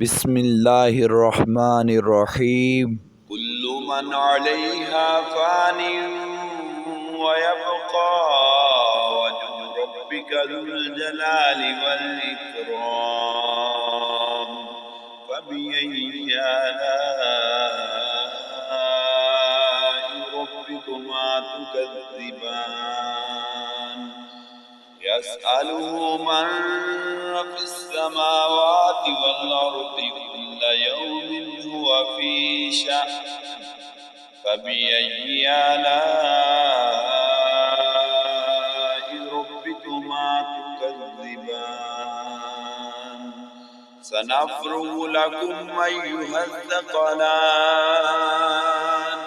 बिस्मिल्लाहिर्रहमानिर्रहीम। कुल्लु मन अलैहा फानिन व यब्का वजहु रब्बिका ज़ुल जलालि वल इकराम फबिअय्यि आलाइ रब्बिकुमा तुकज़्ज़िबान यसअलुहु मन फ़िस समावाति वल अर्दि कुल्ल यौमिन हुवा फ़ी शअन फबिअय्यि आलाइ रब्बिकुमा तुकज़्ज़िबान सनफ़्रुगु लकुम अय्युहस्सक़लान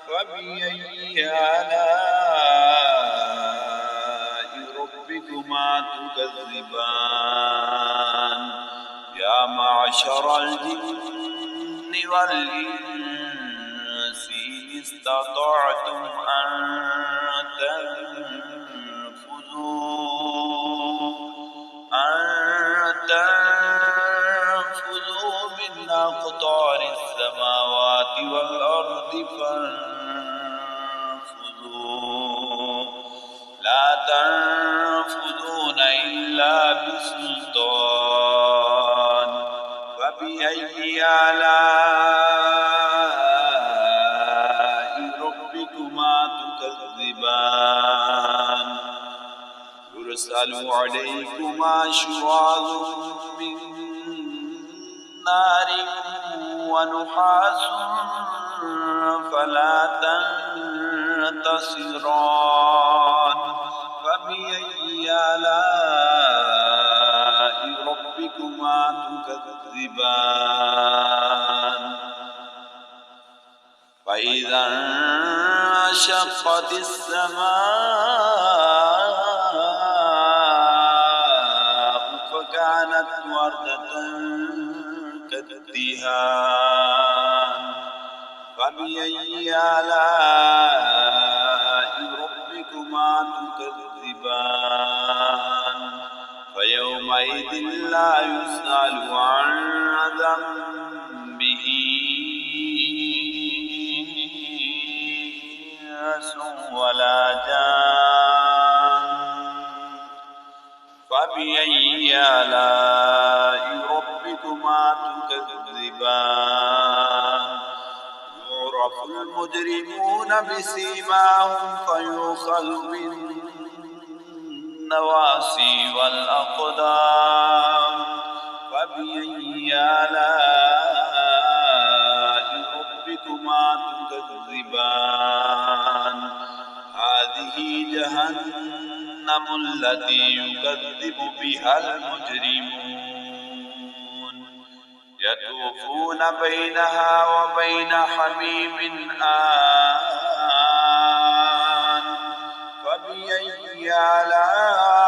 फबिअय्यि आलाइ रब्बिकुमा तुकज़्ज़िबान या मअशरल जिन्नि वल इंसि इन इस्ततअतुम अन तनफुज़ू मिन अक़तारिस समावाति वल अर्दि फन्फुज़ू ला तनफुज़ून इल्ला बिसुल्तान फबिअय्यि आलाइ रब्बिकुमा तुकज़्ज़िबान युरसलु अलैकुमा शुवाज़ुम मिन नारिन व नुहासुन फला तंतसिरान फबिअय्यि आलाइ रब्बिकुमा तुकज़्ज़िबान फ़इज़ा इंशक़्क़तिस समाउ फ़कानत वरदतन कद्दिहान फबिअय्यि आलाइ रब्बिकुमा तुकज़्ज़िबान फयौमइज़िन ला युस्अलु अन ज़ंबिही इंस वला जान फबिअय्यि आलाइ रब्बिकुमा तुकज़्ज़िबान युरफ़ुल मुजरिमून बिसीमाहुम फयुख़ज़ु बिन्नवासी वल अक़दाम फबिअय्यि आलाइ रब्बिकुमा तुकज़्ज़िबान हाज़िही जहन्नमु अल्लती युकज़्ज़िबु बिहल मुजरिमून यतूफ़ून बैनहा व बैन हमीमिन आन फबिअय्यि आलाइ